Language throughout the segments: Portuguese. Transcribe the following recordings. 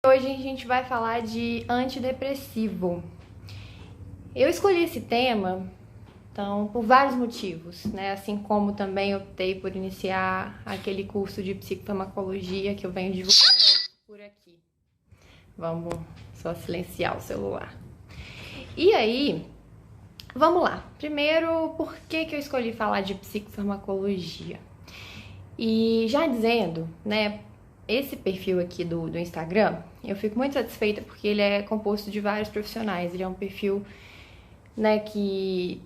Hoje a gente vai falar de antidepressivo. Eu escolhi esse tema, então, por vários motivos, né? Assim como também optei por iniciar aquele curso de psicofarmacologia que eu venho divulgando por aqui. Vamos só silenciar o celular. E aí, vamos lá. Primeiro, por que eu escolhi falar de psicofarmacologia? E já dizendo, né? Esse perfil aqui do Instagram, eu fico muito satisfeita porque ele é composto de vários profissionais. Ele é um perfil, né, que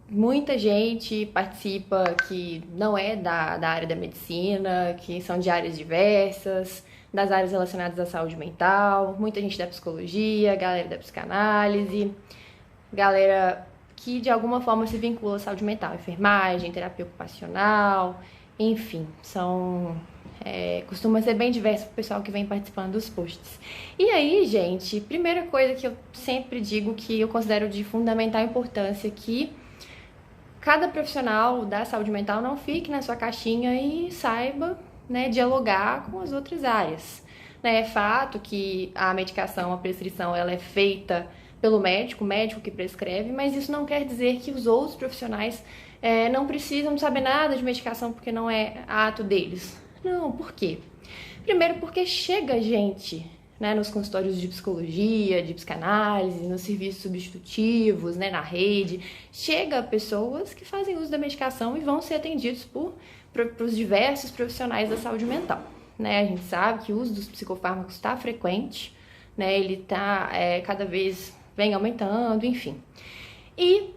muita gente participa que não é da área da medicina, que são de áreas diversas, das áreas relacionadas à saúde mental, muita gente da psicologia, galera da psicanálise, galera que de alguma forma se vincula à saúde mental, enfermagem, terapia ocupacional, enfim, costuma ser bem diverso pro pessoal que vem participando dos posts. E aí, gente, primeira coisa que eu sempre digo que eu considero de fundamental importância que cada profissional da saúde mental não fique na sua caixinha e saiba, né, dialogar com as outras áreas. É fato que a medicação, a prescrição, ela é feita pelo médico, o médico que prescreve, mas isso não quer dizer que os outros profissionais não precisam saber nada de medicação porque não é ato deles. Não, por quê? Primeiro porque chega gente, né, nos consultórios de psicologia, de psicanálise, nos serviços substitutivos, né, na rede, chega pessoas que fazem uso da medicação e vão ser atendidos por os diversos profissionais da saúde mental. Né? A gente sabe que o uso dos psicofármacos está frequente, né? Ele está cada vez vem aumentando, enfim. E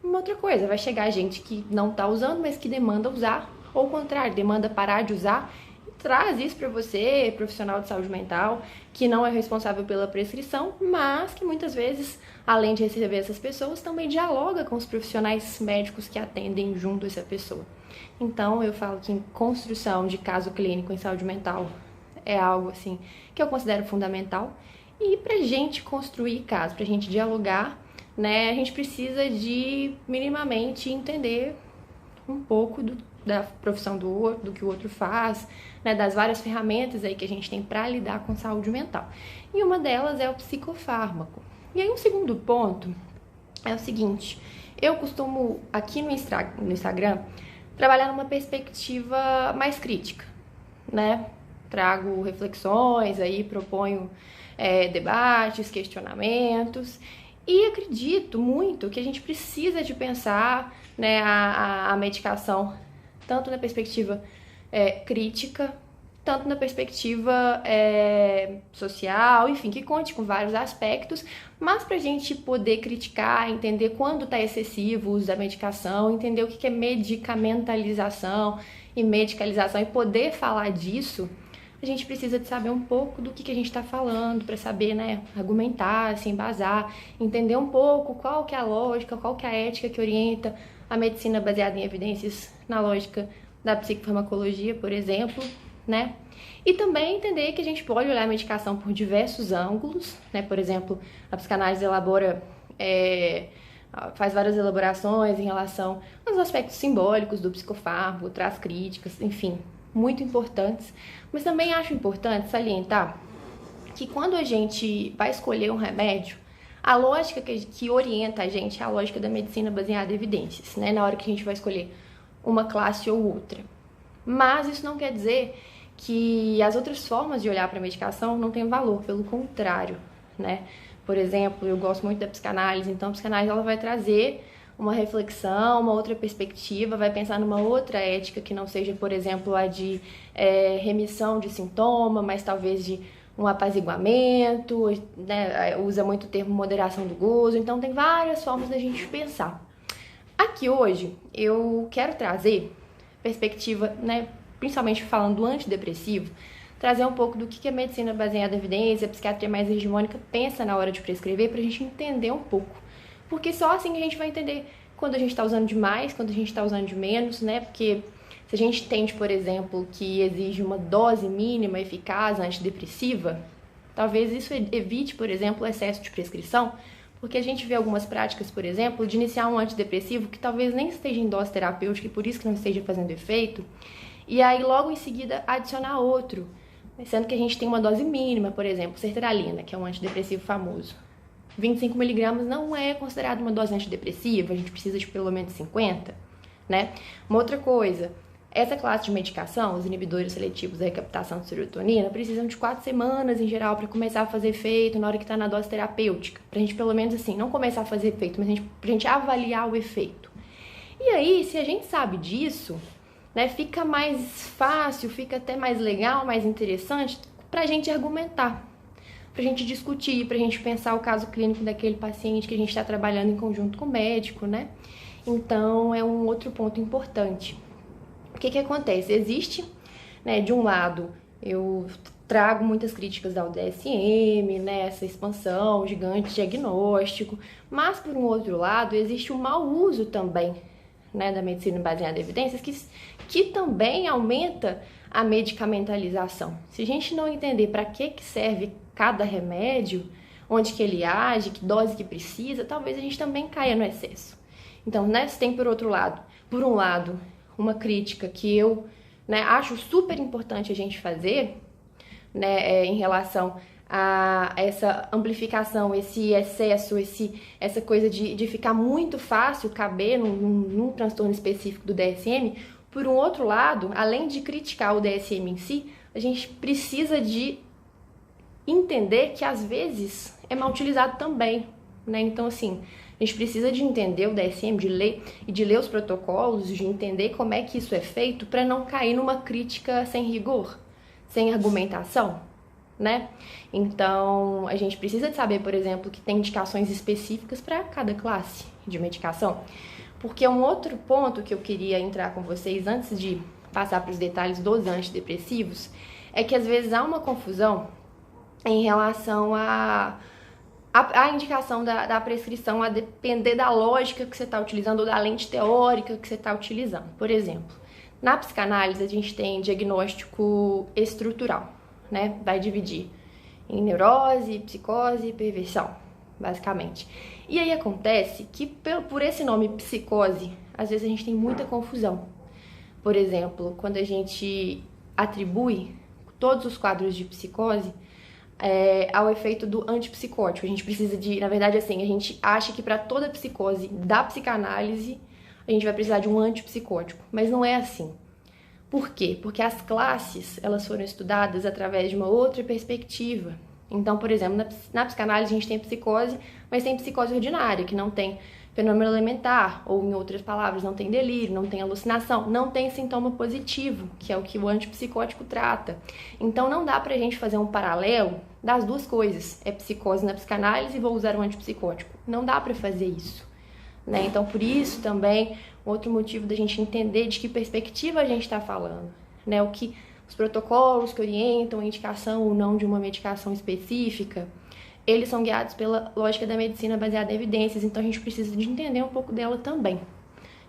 uma outra coisa, vai chegar gente que não está usando, mas que demanda usar, ou ao contrário, demanda parar de usar, e traz isso para você, profissional de saúde mental, que não é responsável pela prescrição, mas que muitas vezes, além de receber essas pessoas, também dialoga com os profissionais médicos que atendem junto a essa pessoa. Então, eu falo que em construção de caso clínico em saúde mental é algo assim que eu considero fundamental. E pra gente construir caso, pra gente dialogar, né, a gente precisa de minimamente entender um pouco da profissão do outro, do que o outro faz, né, das várias ferramentas aí que a gente tem para lidar com saúde mental. E uma delas é o psicofármaco. E aí um segundo ponto é o seguinte, eu costumo aqui no Instagram trabalhar numa perspectiva mais crítica, né? Trago reflexões aí, proponho debates, questionamentos e acredito muito que a gente precisa de pensar, né, a medicação tanto na perspectiva crítica, tanto na perspectiva social, enfim, que conte com vários aspectos, mas para a gente poder criticar, entender quando está excessivo o uso da medicação, entender o que é medicamentalização e medicalização e poder falar disso, a gente precisa de saber um pouco do que a gente está falando, para saber, né, argumentar, se embasar, entender um pouco qual que é a lógica, qual que é a ética que orienta a medicina baseada em evidências na lógica da psicofarmacologia, por exemplo, né? E também entender que a gente pode olhar a medicação por diversos ângulos, né? Por exemplo, a psicanálise faz várias elaborações em relação aos aspectos simbólicos do psicofármaco, traz críticas, enfim, muito importantes. Mas também acho importante salientar que quando a gente vai escolher um remédio, a lógica que orienta a gente é a lógica da medicina baseada em evidências, né? Na hora que a gente vai escolher uma classe ou outra. Mas isso não quer dizer que as outras formas de olhar para a medicação não têm valor, pelo contrário, né? Por exemplo, eu gosto muito da psicanálise, então a psicanálise ela vai trazer uma reflexão, uma outra perspectiva, vai pensar numa outra ética que não seja, por exemplo, a de remissão de sintoma, mas talvez de um apaziguamento, né? Usa muito o termo moderação do gozo, então tem várias formas da gente pensar. Aqui hoje eu quero trazer perspectiva, né, principalmente falando do antidepressivo, trazer um pouco do que a medicina baseada em evidência, a psiquiatria mais hegemônica pensa na hora de prescrever, pra gente entender um pouco. Porque só assim a gente vai entender quando a gente está usando de mais, quando a gente está usando de menos, né? Porque se a gente entende, por exemplo, que exige uma dose mínima eficaz antidepressiva, talvez isso evite, por exemplo, o excesso de prescrição, porque a gente vê algumas práticas, por exemplo, de iniciar um antidepressivo que talvez nem esteja em dose terapêutica e por isso que não esteja fazendo efeito, e aí logo em seguida adicionar outro, sendo que a gente tem uma dose mínima, por exemplo, sertralina, que é um antidepressivo famoso. 25 miligramas não é considerado uma dose antidepressiva, a gente precisa de pelo menos 50, né? Uma outra coisa, essa classe de medicação, os inibidores seletivos da recaptação de serotonina, precisam de 4 semanas em geral para começar a fazer efeito na hora que está na dose terapêutica. Pra gente pelo menos assim, não começar a fazer efeito, mas pra gente avaliar o efeito. E aí, se a gente sabe disso, né, fica mais fácil, fica até mais legal, mais interessante pra gente argumentar, pra gente discutir, pra gente pensar o caso clínico daquele paciente que a gente está trabalhando em conjunto com o médico, né? Então, é um outro ponto importante. O que acontece? Existe, né, de um lado, eu trago muitas críticas ao DSM, né, essa expansão gigante de diagnóstico, mas, por um outro lado, existe um mau uso também, né, da medicina baseada em evidências, que também aumenta a medicamentalização. Se a gente não entender para que serve cada remédio, onde que ele age, que dose que precisa, talvez a gente também caia no excesso. Então, né, se tem por um lado, uma crítica que eu, né, acho super importante a gente fazer, né, em relação a essa amplificação, esse excesso, essa coisa de ficar muito fácil caber num transtorno específico do DSM. Por um outro lado, além de criticar o DSM em si, a gente precisa de entender que às vezes é mal utilizado também, né? Então, assim, a gente precisa de entender o DSM, de ler os protocolos, de entender como é que isso é feito para não cair numa crítica sem rigor, sem argumentação, né? Então, a gente precisa de saber, por exemplo, que tem indicações específicas para cada classe de medicação. Porque um outro ponto que eu queria entrar com vocês antes de passar para os detalhes dos antidepressivos é que às vezes há uma confusão em relação à indicação da prescrição, a depender da lógica que você está utilizando ou da lente teórica que você está utilizando. Por exemplo, na psicanálise a gente tem diagnóstico estrutural, né? Vai dividir em neurose, psicose e perversão, basicamente. E aí acontece que por esse nome psicose, às vezes a gente tem muita confusão. Por exemplo, quando a gente atribui todos os quadros de psicose ao efeito do antipsicótico. A gente precisa de, na verdade, assim, a gente acha que para toda psicose da psicanálise a gente vai precisar de um antipsicótico, mas não é assim. Por quê? Porque as classes, elas foram estudadas através de uma outra perspectiva. Então, por exemplo, na psicanálise a gente tem psicose, mas tem psicose ordinária, que não tem fenômeno elementar, ou em outras palavras, não tem delírio, não tem alucinação, não tem sintoma positivo, que é o que o antipsicótico trata. Então não dá pra gente fazer um paralelo das duas coisas. É psicose na psicanálise e vou usar um antipsicótico. Não dá pra fazer isso, né? Então por isso também, outro motivo da gente entender de que perspectiva a gente está falando, né? O que os protocolos que orientam a indicação ou não de uma medicação específica, eles são guiados pela lógica da medicina baseada em evidências, então a gente precisa de entender um pouco dela também.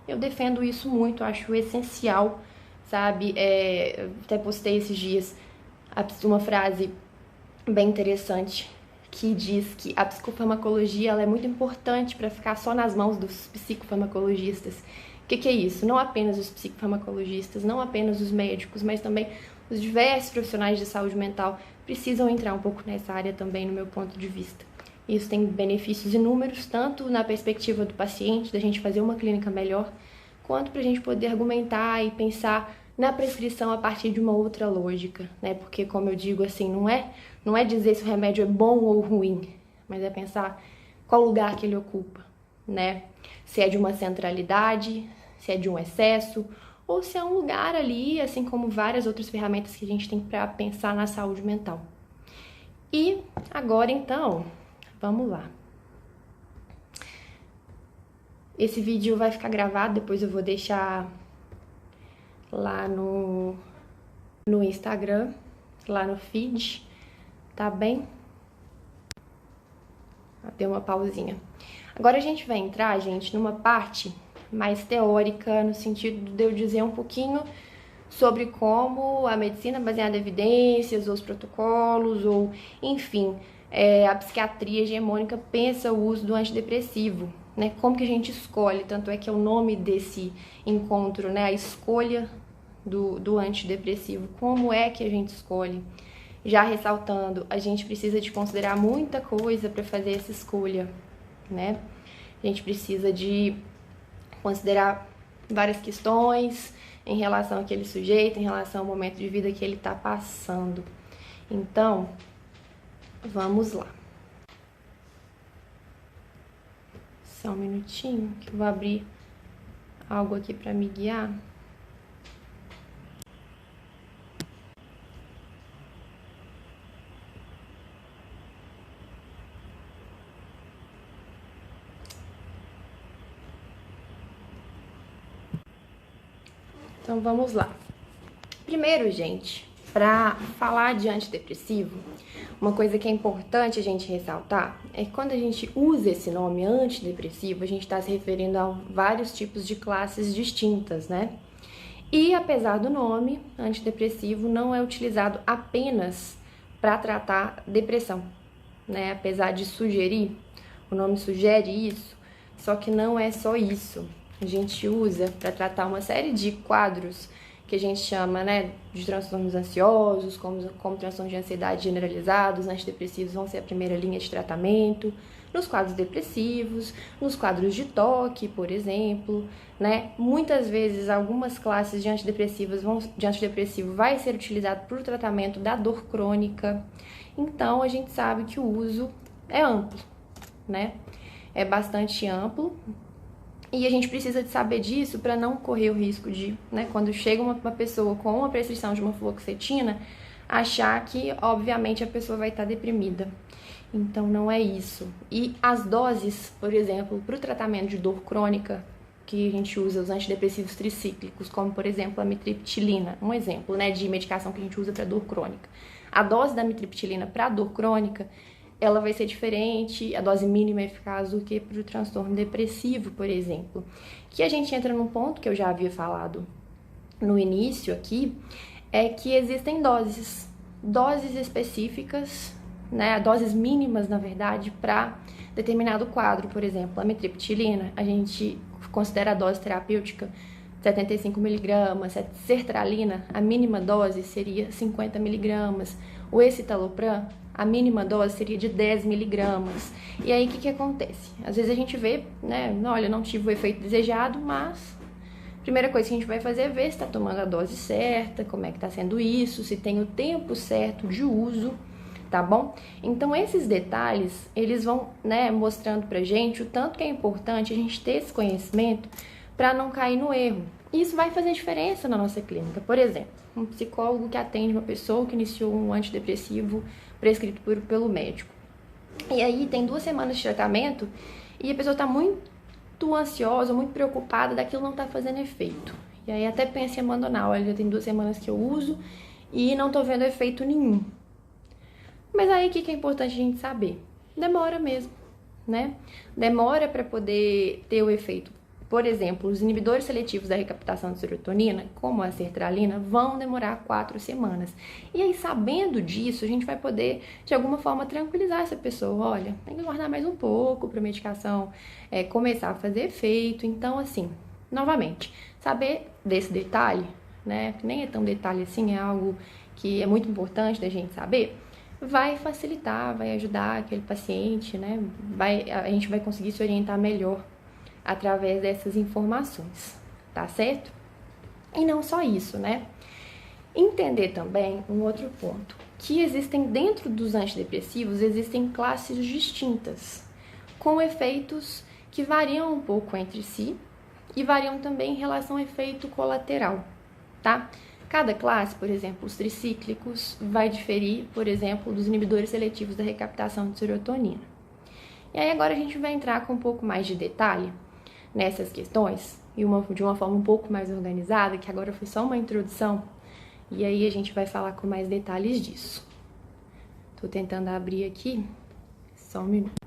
Eu defendo isso muito, acho essencial, sabe? Até postei esses dias uma frase bem interessante que diz que a psicofarmacologia ela é muito importante para ficar só nas mãos dos psicofarmacologistas. O que é isso? Não apenas os psicofarmacologistas, não apenas os médicos, mas também os diversos profissionais de saúde mental precisam entrar um pouco nessa área também, no meu ponto de vista. Isso tem benefícios inúmeros, tanto na perspectiva do paciente, da gente fazer uma clínica melhor, quanto para a gente poder argumentar e pensar na prescrição a partir de uma outra lógica, né? Porque, como eu digo, assim, não é dizer se o remédio é bom ou ruim, mas é pensar qual lugar que ele ocupa, né? Se é de uma centralidade, se é de um excesso, ou se é um lugar ali, assim como várias outras ferramentas que a gente tem para pensar na saúde mental. E agora, então, vamos lá. Esse vídeo vai ficar gravado, depois eu vou deixar lá no Instagram, lá no feed, tá bem? Deu uma pausinha. Agora a gente vai entrar, gente, numa parte mais teórica, no sentido de eu dizer um pouquinho sobre como a medicina baseada em evidências, ou os protocolos, ou enfim, a psiquiatria hegemônica pensa o uso do antidepressivo, né? Como que a gente escolhe, tanto é que é o nome desse encontro, né? A escolha do antidepressivo, como é que a gente escolhe. Já ressaltando, a gente precisa de considerar muita coisa para fazer essa escolha, né? A gente precisa de considerar várias questões em relação àquele sujeito, em relação ao momento de vida que ele está passando. Então, vamos lá. Só um minutinho que eu vou abrir algo aqui para me guiar. Então vamos lá. Primeiro, gente, para falar de antidepressivo, uma coisa que é importante a gente ressaltar é que quando a gente usa esse nome antidepressivo, a gente está se referindo a vários tipos de classes distintas, né? E apesar do nome, antidepressivo não é utilizado apenas para tratar depressão, né? Apesar de sugerir, o nome sugere isso, só que não é só isso. A gente usa para tratar uma série de quadros que a gente chama, né, de transtornos ansiosos, como transtornos de ansiedade generalizados. Antidepressivos vão ser a primeira linha de tratamento, nos quadros depressivos, nos quadros de toque, por exemplo, né? Muitas vezes algumas classes de antidepressivo vai ser utilizado para o tratamento da dor crônica. Então a gente sabe que o uso é amplo, né? É bastante amplo. E a gente precisa de saber disso para não correr o risco de, né, quando chega uma pessoa com uma prescrição de uma fluoxetina, achar que, obviamente, a pessoa vai estar deprimida. Então, não é isso. E as doses, por exemplo, para o tratamento de dor crônica, que a gente usa os antidepressivos tricíclicos, como, por exemplo, a amitriptilina, um exemplo, né, de medicação que a gente usa para dor crônica. A dose da amitriptilina para dor crônica, ela vai ser diferente, a dose mínima eficaz do que para o transtorno depressivo, por exemplo. Que a gente entra num ponto que eu já havia falado no início aqui, é que existem doses específicas, né, doses mínimas, na verdade, para determinado quadro. Por exemplo, a amitriptilina, a gente considera a dose terapêutica 75 miligramas, sertralina, a mínima dose seria 50 miligramas, o escitalopram, a mínima dose seria de 10 miligramas. E aí, o que acontece? Às vezes a gente vê, né, olha, não tive o efeito desejado, mas a primeira coisa que a gente vai fazer é ver se está tomando a dose certa, como é que está sendo isso, se tem o tempo certo de uso, tá bom? Então, esses detalhes, eles vão, né, mostrando pra gente o tanto que é importante a gente ter esse conhecimento para não cair no erro. Isso vai fazer diferença na nossa clínica. Por exemplo, um psicólogo que atende uma pessoa que iniciou um antidepressivo prescrito pelo médico. E aí tem 2 semanas de tratamento e a pessoa está muito ansiosa, muito preocupada daquilo não tá fazendo efeito. E aí até pensa em abandonar. Olha, já tem 2 semanas que eu uso e não tô vendo efeito nenhum. Mas aí o que é importante a gente saber? Demora mesmo, né? Demora para poder ter o efeito. Por exemplo, os inibidores seletivos da recaptação de serotonina, como a sertralina, vão demorar 4 semanas. E aí, sabendo disso, a gente vai poder, de alguma forma, tranquilizar essa pessoa. Olha, tem que guardar mais um pouco para a medicação começar a fazer efeito. Então, assim, novamente, saber desse detalhe, né, que nem é tão detalhe assim, é algo que é muito importante da gente saber, vai facilitar, vai ajudar aquele paciente, né, a gente vai conseguir se orientar melhor através dessas informações, tá certo? E não só isso, né? Entender também um outro ponto, que existem dentro dos antidepressivos, existem classes distintas, com efeitos que variam um pouco entre si e variam também em relação ao efeito colateral, tá? Cada classe, por exemplo, os tricíclicos, vai diferir, por exemplo, dos inibidores seletivos da recaptação de serotonina. E aí agora a gente vai entrar com um pouco mais de detalhe nessas questões, e de uma forma um pouco mais organizada, que agora foi só uma introdução, e aí a gente vai falar com mais detalhes disso. Tô tentando abrir aqui, só um minuto.